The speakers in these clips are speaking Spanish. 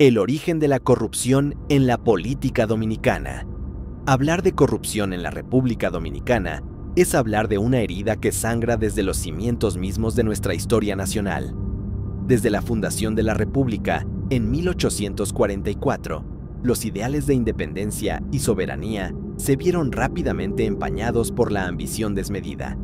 El origen de la corrupción en la política dominicana. Hablar de corrupción en la República Dominicana es hablar de una herida que sangra desde los cimientos mismos de nuestra historia nacional. Desde la fundación de la República, en 1844, los ideales de independencia y soberanía se vieron rápidamente empañados por la ambición desmedida,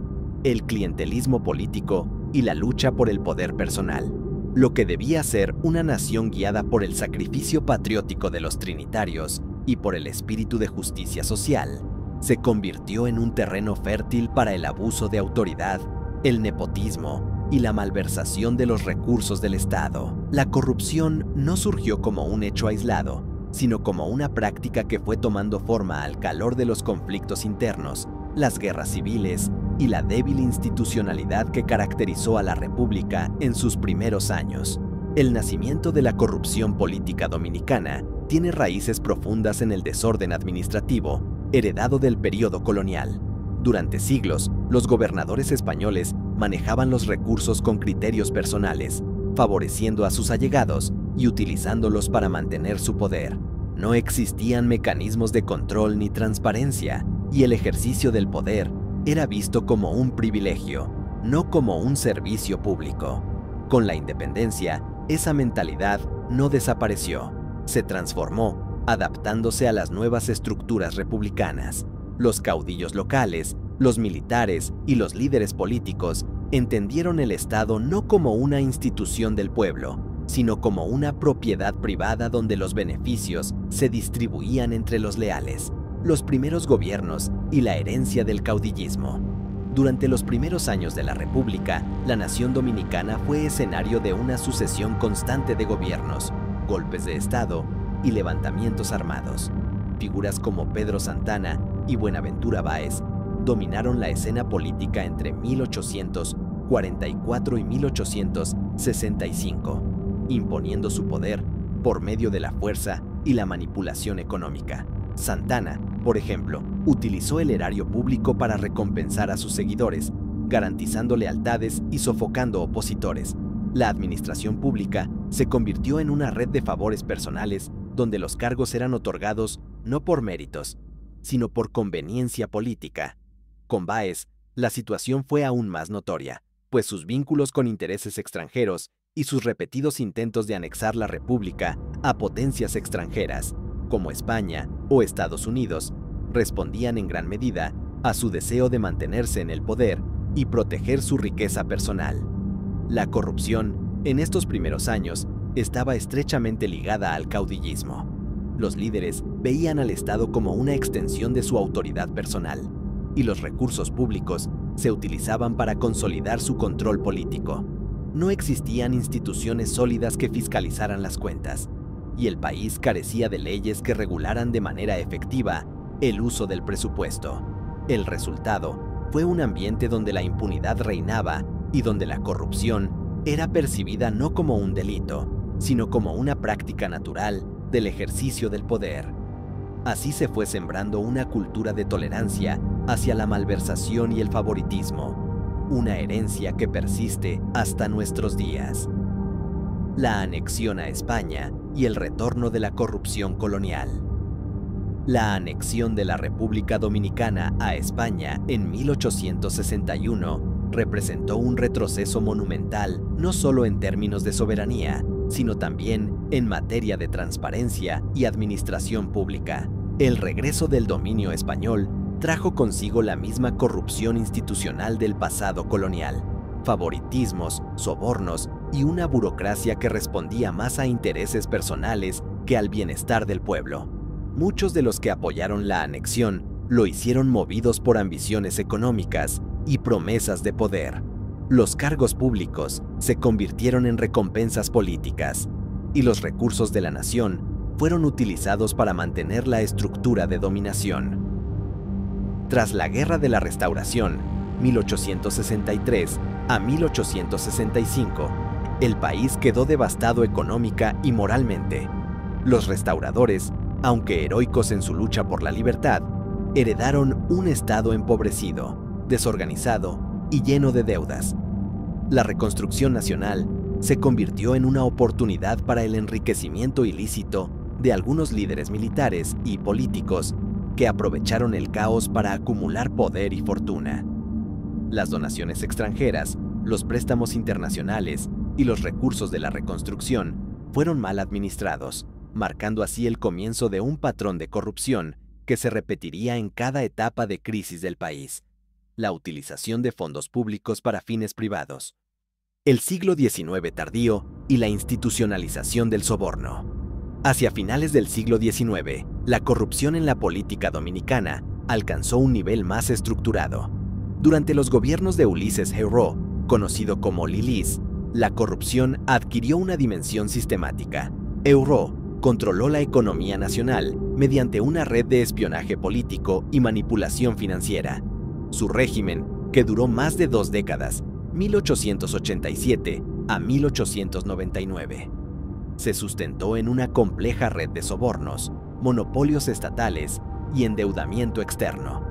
el clientelismo político y la lucha por el poder personal. Lo que debía ser una nación guiada por el sacrificio patriótico de los trinitarios y por el espíritu de justicia social, se convirtió en un terreno fértil para el abuso de autoridad, el nepotismo y la malversación de los recursos del Estado. La corrupción no surgió como un hecho aislado, sino como una práctica que fue tomando forma al calor de los conflictos internos, las guerras civiles y la débil institucionalidad que caracterizó a la República en sus primeros años. El nacimiento de la corrupción política dominicana tiene raíces profundas en el desorden administrativo, heredado del periodo colonial. Durante siglos, los gobernadores españoles manejaban los recursos con criterios personales, favoreciendo a sus allegados y utilizándolos para mantener su poder. No existían mecanismos de control ni transparencia, y el ejercicio del poder era visto como un privilegio, no como un servicio público. Con la independencia, esa mentalidad no desapareció, se transformó, adaptándose a las nuevas estructuras republicanas. Los caudillos locales, los militares y los líderes políticos entendieron el Estado no como una institución del pueblo, sino como una propiedad privada donde los beneficios se distribuían entre los leales, los primeros gobiernos y la herencia del caudillismo. Durante los primeros años de la República, la nación dominicana fue escenario de una sucesión constante de gobiernos, golpes de Estado y levantamientos armados. Figuras como Pedro Santana y Buenaventura Báez dominaron la escena política entre 1844 y 1865, imponiendo su poder por medio de la fuerza y la manipulación económica. Santana, por ejemplo, utilizó el erario público para recompensar a sus seguidores, garantizando lealtades y sofocando opositores. La administración pública se convirtió en una red de favores personales donde los cargos eran otorgados no por méritos, sino por conveniencia política. Con Báez, la situación fue aún más notoria, pues sus vínculos con intereses extranjeros y sus repetidos intentos de anexar la República a potencias extranjeras, como España o Estados Unidos, respondían en gran medida a su deseo de mantenerse en el poder y proteger su riqueza personal. La corrupción, en estos primeros años, estaba estrechamente ligada al caudillismo. Los líderes veían al Estado como una extensión de su autoridad personal, y los recursos públicos se utilizaban para consolidar su control político. No existían instituciones sólidas que fiscalizaran las cuentas, y el país carecía de leyes que regularan de manera efectiva el uso del presupuesto. El resultado fue un ambiente donde la impunidad reinaba y donde la corrupción era percibida no como un delito, sino como una práctica natural del ejercicio del poder. Así se fue sembrando una cultura de tolerancia hacia la malversación y el favoritismo, una herencia que persiste hasta nuestros días. La anexión a España y el retorno de la corrupción colonial. La anexión de la República Dominicana a España en 1861 representó un retroceso monumental no solo en términos de soberanía, sino también en materia de transparencia y administración pública. El regreso del dominio español trajo consigo la misma corrupción institucional del pasado colonial, favoritismos, sobornos y una burocracia que respondía más a intereses personales que al bienestar del pueblo. Muchos de los que apoyaron la anexión lo hicieron movidos por ambiciones económicas y promesas de poder. Los cargos públicos se convirtieron en recompensas políticas, y los recursos de la nación fueron utilizados para mantener la estructura de dominación. Tras la Guerra de la Restauración, 1863 a 1865, el país quedó devastado económica y moralmente. Los restauradores, aunque heroicos en su lucha por la libertad, heredaron un Estado empobrecido, desorganizado y lleno de deudas. La reconstrucción nacional se convirtió en una oportunidad para el enriquecimiento ilícito de algunos líderes militares y políticos que aprovecharon el caos para acumular poder y fortuna. Las donaciones extranjeras, los préstamos internacionales y los recursos de la reconstrucción fueron mal administrados, marcando así el comienzo de un patrón de corrupción que se repetiría en cada etapa de crisis del país: la utilización de fondos públicos para fines privados. El siglo XIX tardío y la institucionalización del soborno. Hacia finales del siglo XIX, la corrupción en la política dominicana alcanzó un nivel más estructurado. Durante los gobiernos de Ulises Herró, conocido como Lilis, la corrupción adquirió una dimensión sistemática. Herró controló la economía nacional mediante una red de espionaje político y manipulación financiera. Su régimen, que duró más de 2 décadas, 1887 a 1899, se sustentó en una compleja red de sobornos, monopolios estatales y endeudamiento externo.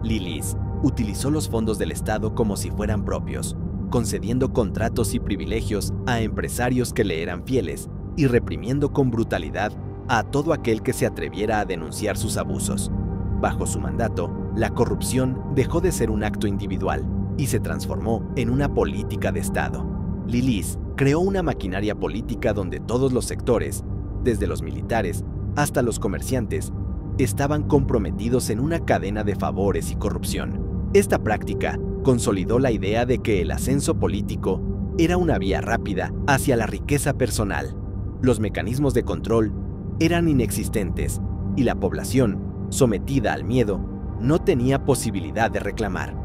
Lilis utilizó los fondos del Estado como si fueran propios, concediendo contratos y privilegios a empresarios que le eran fieles y reprimiendo con brutalidad a todo aquel que se atreviera a denunciar sus abusos. Bajo su mandato, la corrupción dejó de ser un acto individual y se transformó en una política de Estado. Lilis creó una maquinaria política donde todos los sectores, desde los militares hasta los comerciantes, estaban comprometidos en una cadena de favores y corrupción. Esta práctica consolidó la idea de que el ascenso político era una vía rápida hacia la riqueza personal. Los mecanismos de control eran inexistentes y la población, sometida al miedo, no tenía posibilidad de reclamar.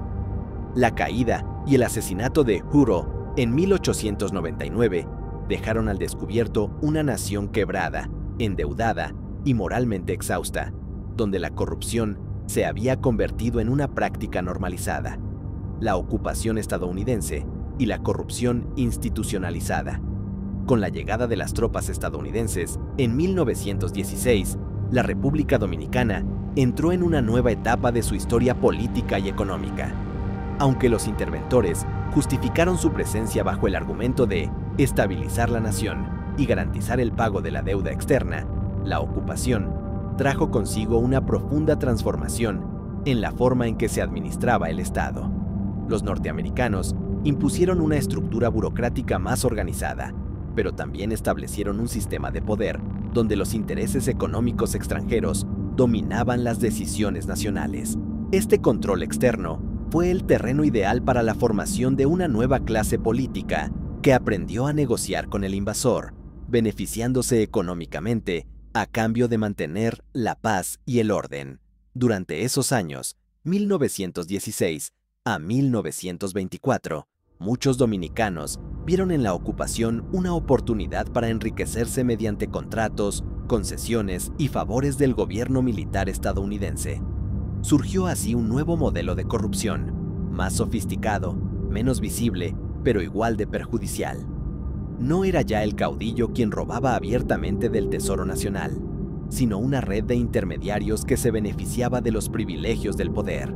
La caída y el asesinato de Herró en 1899 dejaron al descubierto una nación quebrada, endeudada y moralmente exhausta, donde la corrupción se había convertido en una práctica normalizada. La ocupación estadounidense y la corrupción institucionalizada. Con la llegada de las tropas estadounidenses en 1916, la República Dominicana entró en una nueva etapa de su historia política y económica. Aunque los interventores justificaron su presencia bajo el argumento de estabilizar la nación y garantizar el pago de la deuda externa, la ocupación trajo consigo una profunda transformación en la forma en que se administraba el Estado. Los norteamericanos impusieron una estructura burocrática más organizada, pero también establecieron un sistema de poder donde los intereses económicos extranjeros dominaban las decisiones nacionales. Este control externo fue el terreno ideal para la formación de una nueva clase política que aprendió a negociar con el invasor, beneficiándose económicamente a cambio de mantener la paz y el orden. Durante esos años, 1916 a 1924, muchos dominicanos vieron en la ocupación una oportunidad para enriquecerse mediante contratos, concesiones y favores del gobierno militar estadounidense. Surgió así un nuevo modelo de corrupción, más sofisticado, menos visible, pero igual de perjudicial. No era ya el caudillo quien robaba abiertamente del Tesoro Nacional, sino una red de intermediarios que se beneficiaba de los privilegios del poder.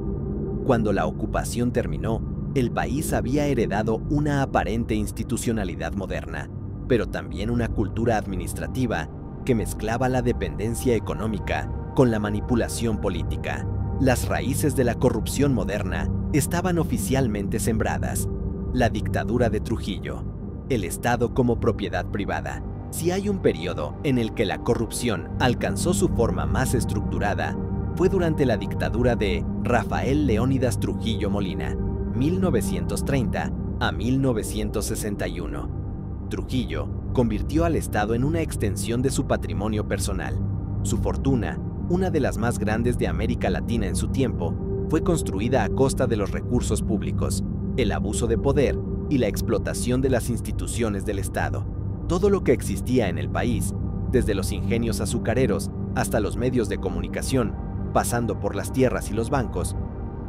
Cuando la ocupación terminó, el país había heredado una aparente institucionalidad moderna, pero también una cultura administrativa que mezclaba la dependencia económica con la manipulación política. Las raíces de la corrupción moderna estaban oficialmente sembradas. La dictadura de Trujillo, el Estado como propiedad privada. Si hay un periodo en el que la corrupción alcanzó su forma más estructurada, fue durante la dictadura de Rafael Leónidas Trujillo Molina, 1930 a 1961. Trujillo convirtió al Estado en una extensión de su patrimonio personal. Su fortuna, una de las más grandes de América Latina en su tiempo, fue construida a costa de los recursos públicos, el abuso de poder y la explotación de las instituciones del Estado. Todo lo que existía en el país, desde los ingenios azucareros hasta los medios de comunicación, pasando por las tierras y los bancos,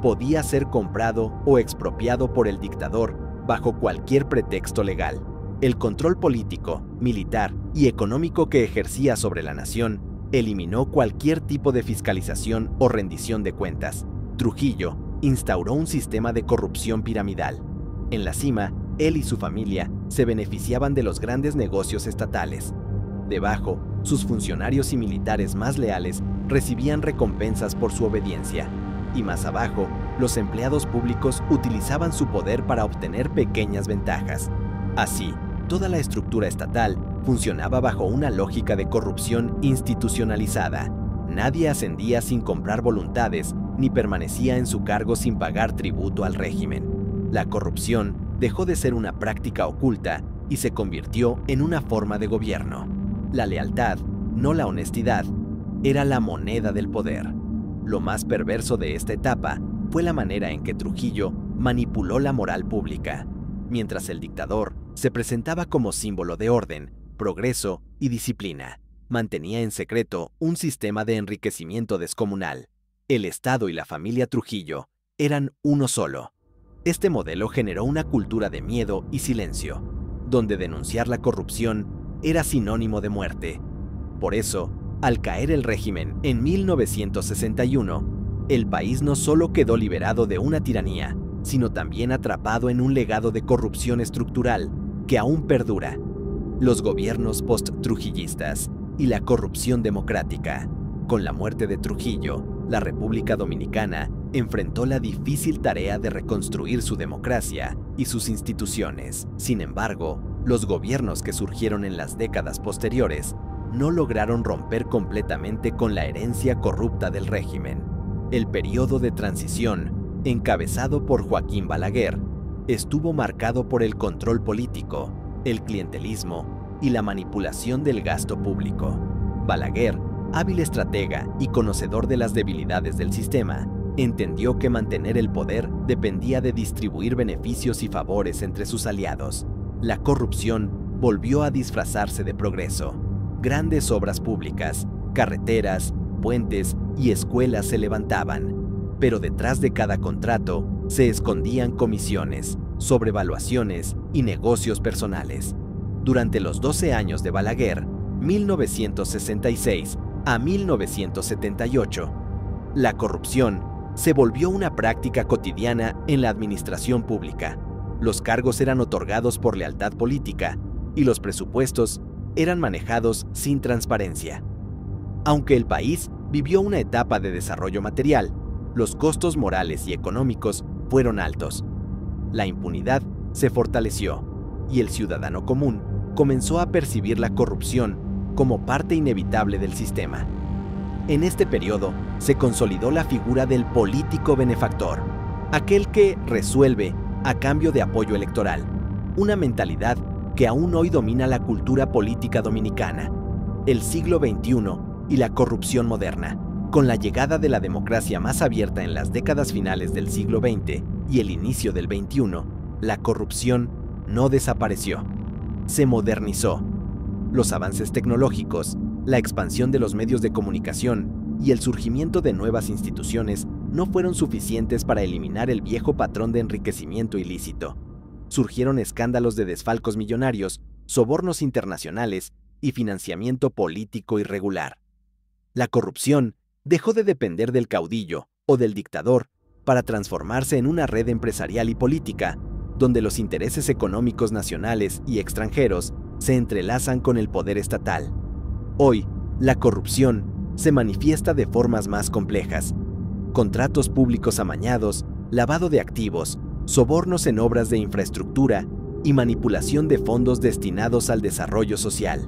podía ser comprado o expropiado por el dictador bajo cualquier pretexto legal. El control político, militar y económico que ejercía sobre la nación eliminó cualquier tipo de fiscalización o rendición de cuentas. Trujillo instauró un sistema de corrupción piramidal. En la cima, él y su familia se beneficiaban de los grandes negocios estatales. Debajo, sus funcionarios y militares más leales recibían recompensas por su obediencia. Y más abajo, los empleados públicos utilizaban su poder para obtener pequeñas ventajas. Así, toda la estructura estatal funcionaba bajo una lógica de corrupción institucionalizada. Nadie ascendía sin comprar voluntades, ni permanecía en su cargo sin pagar tributo al régimen. La corrupción dejó de ser una práctica oculta y se convirtió en una forma de gobierno. La lealtad, no la honestidad, era la moneda del poder. Lo más perverso de esta etapa fue la manera en que Trujillo manipuló la moral pública. Mientras el dictador se presentaba como símbolo de orden, progreso y disciplina, mantenía en secreto un sistema de enriquecimiento descomunal. El Estado y la familia Trujillo eran uno solo. Este modelo generó una cultura de miedo y silencio, donde denunciar la corrupción era sinónimo de muerte. Por eso, al caer el régimen en 1961, el país no solo quedó liberado de una tiranía, sino también atrapado en un legado de corrupción estructural que aún perdura: los gobiernos post-trujillistas y la corrupción democrática. Con la muerte de Trujillo, la República Dominicana enfrentó la difícil tarea de reconstruir su democracia y sus instituciones. Sin embargo, los gobiernos que surgieron en las décadas posteriores no lograron romper completamente con la herencia corrupta del régimen. El periodo de transición, encabezado por Joaquín Balaguer, estuvo marcado por el control político, el clientelismo y la manipulación del gasto público. Balaguer, hábil estratega y conocedor de las debilidades del sistema, entendió que mantener el poder dependía de distribuir beneficios y favores entre sus aliados. La corrupción volvió a disfrazarse de progreso. Grandes obras públicas, carreteras, puentes y escuelas se levantaban, pero detrás de cada contrato se escondían comisiones, sobrevaluaciones y negocios personales. Durante los 12 años de Balaguer, 1966 a 1978, la corrupción se volvió una práctica cotidiana en la administración pública. Los cargos eran otorgados por lealtad política y los presupuestos eran manejados sin transparencia. Aunque el país vivió una etapa de desarrollo material, los costos morales y económicos fueron altos. La impunidad se fortaleció y el ciudadano común comenzó a percibir la corrupción como parte inevitable del sistema. En este periodo se consolidó la figura del político benefactor, aquel que resuelve a cambio de apoyo electoral, una mentalidad que aún hoy domina la cultura política dominicana. El siglo XXI y la corrupción moderna. Con la llegada de la democracia más abierta en las décadas finales del siglo XX y el inicio del XXI, la corrupción no desapareció, se modernizó. Los avances tecnológicos, la expansión de los medios de comunicación y el surgimiento de nuevas instituciones no fueron suficientes para eliminar el viejo patrón de enriquecimiento ilícito. Surgieron escándalos de desfalcos millonarios, sobornos internacionales y financiamiento político irregular. La corrupción dejó de depender del caudillo o del dictador para transformarse en una red empresarial y política, donde los intereses económicos nacionales y extranjeros se entrelazan con el poder estatal. Hoy, la corrupción se manifiesta de formas más complejas: contratos públicos amañados, lavado de activos, sobornos en obras de infraestructura y manipulación de fondos destinados al desarrollo social.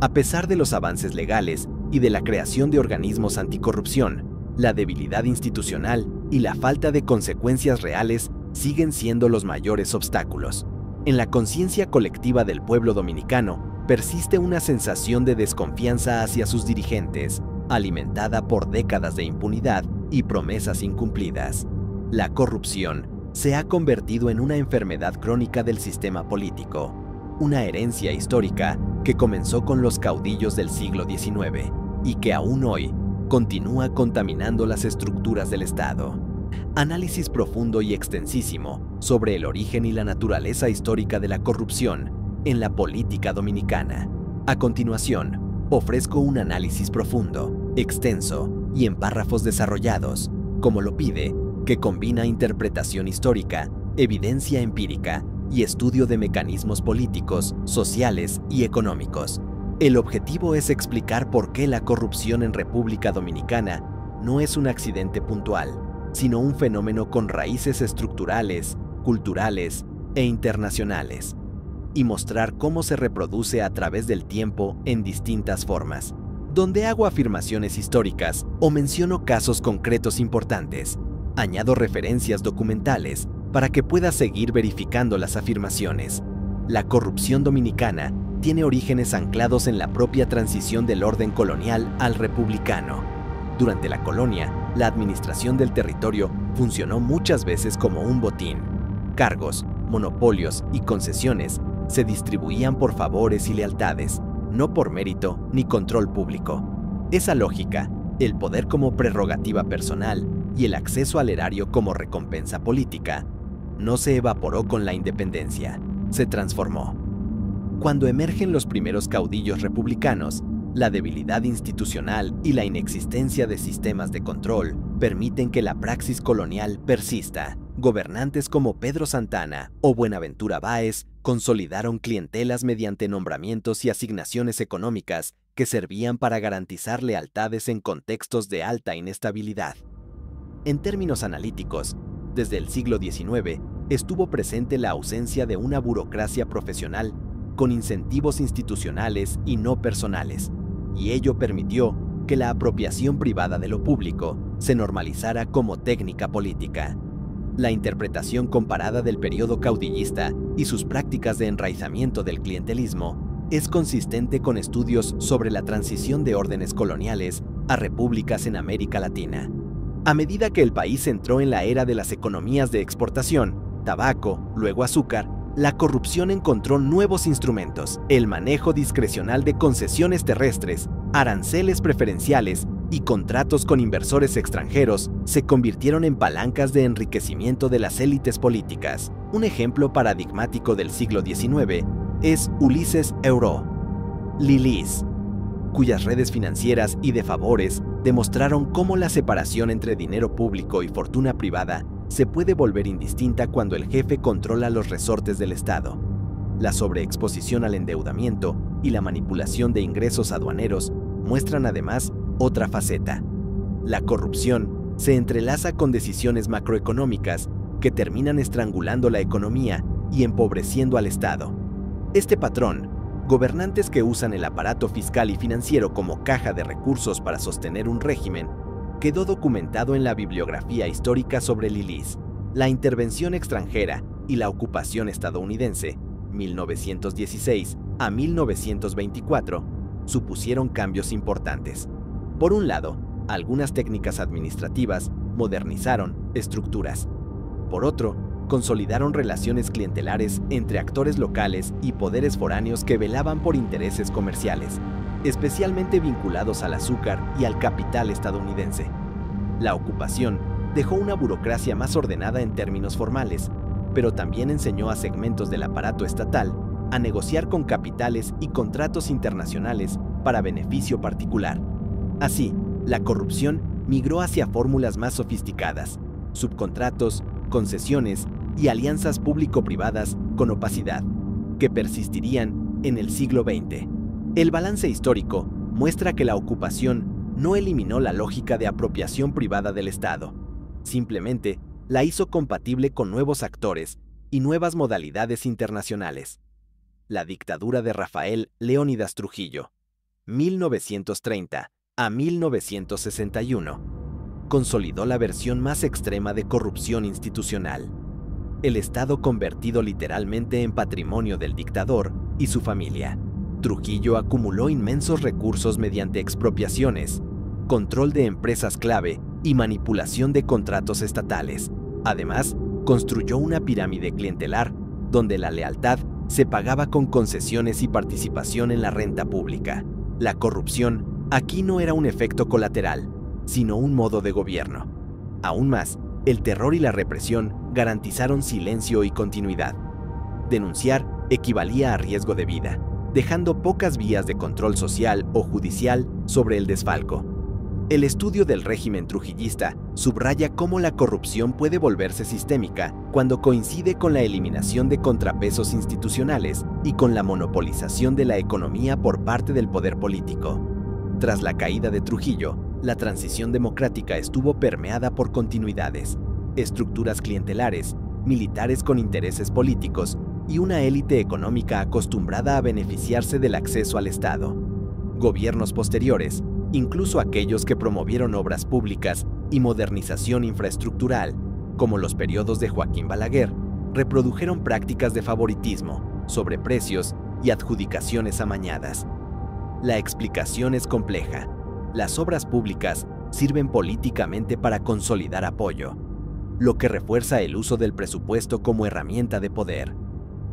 A pesar de los avances legales y de la creación de organismos anticorrupción, la debilidad institucional y la falta de consecuencias reales siguen siendo los mayores obstáculos. En la conciencia colectiva del pueblo dominicano persiste una sensación de desconfianza hacia sus dirigentes, alimentada por décadas de impunidad y promesas incumplidas. La corrupción se ha convertido en una enfermedad crónica del sistema político, una herencia histórica que comenzó con los caudillos del siglo XIX y que aún hoy continúa contaminando las estructuras del Estado. Análisis profundo y extensísimo sobre el origen y la naturaleza histórica de la corrupción en la política dominicana. A continuación, ofrezco un análisis profundo, extenso y en párrafos desarrollados, como lo pide, que combina interpretación histórica, evidencia empírica y estudio de mecanismos políticos, sociales y económicos. El objetivo es explicar por qué la corrupción en República Dominicana no es un accidente puntual, sino un fenómeno con raíces estructurales, culturales e internacionales, y mostrar cómo se reproduce a través del tiempo en distintas formas. Donde hago afirmaciones históricas o menciono casos concretos importantes, añado referencias documentales para que puedas seguir verificando las afirmaciones. La corrupción dominicana tiene orígenes anclados en la propia transición del orden colonial al republicano. Durante la colonia, la administración del territorio funcionó muchas veces como un botín. Cargos, monopolios y concesiones se distribuían por favores y lealtades, no por mérito ni control público. Esa lógica, el poder como prerrogativa personal y el acceso al erario como recompensa política, no se evaporó con la independencia, se transformó. Cuando emergen los primeros caudillos republicanos, la debilidad institucional y la inexistencia de sistemas de control permiten que la praxis colonial persista. Gobernantes como Pedro Santana o Buenaventura Báez consolidaron clientelas mediante nombramientos y asignaciones económicas que servían para garantizar lealtades en contextos de alta inestabilidad. En términos analíticos, desde el siglo XIX estuvo presente la ausencia de una burocracia profesional con incentivos institucionales y no personales, y ello permitió que la apropiación privada de lo público se normalizara como técnica política. La interpretación comparada del periodo caudillista y sus prácticas de enraizamiento del clientelismo es consistente con estudios sobre la transición de órdenes coloniales a repúblicas en América Latina. A medida que el país entró en la era de las economías de exportación, tabaco, luego azúcar, la corrupción encontró nuevos instrumentos: el manejo discrecional de concesiones terrestres, aranceles preferenciales y contratos con inversores extranjeros se convirtieron en palancas de enriquecimiento de las élites políticas. Un ejemplo paradigmático del siglo XIX es Ulises Euro, Lilis, cuyas redes financieras y de favores demostraron cómo la separación entre dinero público y fortuna privada se puede volver indistinta cuando el jefe controla los resortes del Estado. La sobreexposición al endeudamiento y la manipulación de ingresos aduaneros muestran además otra faceta. La corrupción se entrelaza con decisiones macroeconómicas que terminan estrangulando la economía y empobreciendo al Estado. Este patrón, gobernantes que usan el aparato fiscal y financiero como caja de recursos para sostener un régimen, quedó documentado en la bibliografía histórica sobre Lilis. La intervención extranjera y la ocupación estadounidense, 1916 a 1924, supusieron cambios importantes. Por un lado, algunas técnicas administrativas modernizaron estructuras. Por otro, consolidaron relaciones clientelares entre actores locales y poderes foráneos que velaban por intereses comerciales, especialmente vinculados al azúcar y al capital estadounidense. La ocupación dejó una burocracia más ordenada en términos formales, pero también enseñó a segmentos del aparato estatal a negociar con capitales y contratos internacionales para beneficio particular. Así, la corrupción migró hacia fórmulas más sofisticadas: subcontratos, concesiones y alianzas público-privadas con opacidad, que persistirían en el siglo XX. El balance histórico muestra que la ocupación no eliminó la lógica de apropiación privada del Estado, simplemente la hizo compatible con nuevos actores y nuevas modalidades internacionales. La dictadura de Rafael Leónidas Trujillo, 1930 a 1961, consolidó la versión más extrema de corrupción institucional. El Estado convertido literalmente en patrimonio del dictador y su familia. Trujillo acumuló inmensos recursos mediante expropiaciones, control de empresas clave y manipulación de contratos estatales. Además, construyó una pirámide clientelar donde la lealtad se pagaba con concesiones y participación en la renta pública. La corrupción aquí no era un efecto colateral, sino un modo de gobierno. Aún más, el terror y la represión garantizaron silencio y continuidad. Denunciar equivalía a riesgo de vida, dejando pocas vías de control social o judicial sobre el desfalco. El estudio del régimen trujillista subraya cómo la corrupción puede volverse sistémica cuando coincide con la eliminación de contrapesos institucionales y con la monopolización de la economía por parte del poder político. Tras la caída de Trujillo, la transición democrática estuvo permeada por continuidades, estructuras clientelares, militares con intereses políticos y una élite económica acostumbrada a beneficiarse del acceso al Estado. Gobiernos posteriores, incluso aquellos que promovieron obras públicas y modernización infraestructural, como los periodos de Joaquín Balaguer, reprodujeron prácticas de favoritismo, sobreprecios y adjudicaciones amañadas. La explicación es compleja. Las obras públicas sirven políticamente para consolidar apoyo, lo que refuerza el uso del presupuesto como herramienta de poder.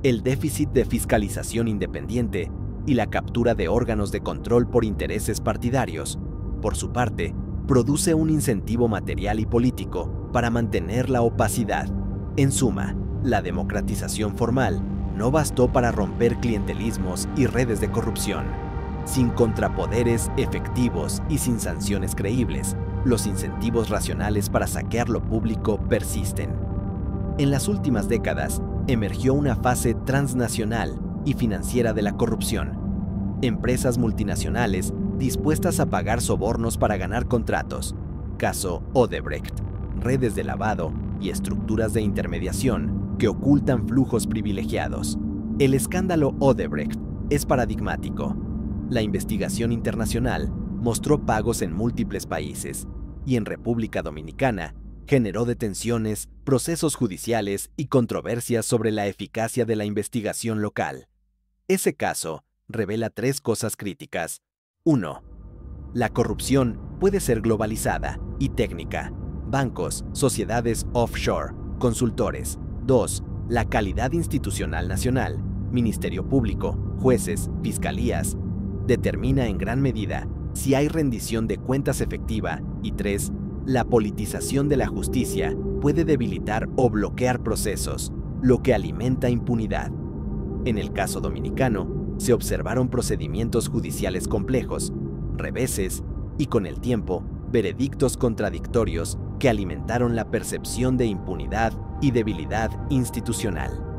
El déficit de fiscalización independiente y la captura de órganos de control por intereses partidarios, por su parte, produce un incentivo material y político para mantener la opacidad. En suma, la democratización formal no bastó para romper clientelismos y redes de corrupción. Sin contrapoderes efectivos y sin sanciones creíbles, los incentivos racionales para saquear lo público persisten. En las últimas décadas, emergió una fase transnacional y financiera de la corrupción. Empresas multinacionales dispuestas a pagar sobornos para ganar contratos, caso Odebrecht, redes de lavado y estructuras de intermediación que ocultan flujos privilegiados. El escándalo Odebrecht es paradigmático. La investigación internacional mostró pagos en múltiples países y en República Dominicana generó detenciones, procesos judiciales y controversias sobre la eficacia de la investigación local. Ese caso revela tres cosas críticas. 1. La corrupción puede ser globalizada y técnica. Bancos, sociedades offshore, consultores. 2. La calidad institucional nacional, Ministerio Público, jueces, fiscalías, determina en gran medida si hay rendición de cuentas efectiva. Y 3. La politización de la justicia puede debilitar o bloquear procesos, lo que alimenta impunidad. En el caso dominicano, se observaron procedimientos judiciales complejos, reveses y, con el tiempo, veredictos contradictorios que alimentaron la percepción de impunidad y debilidad institucional.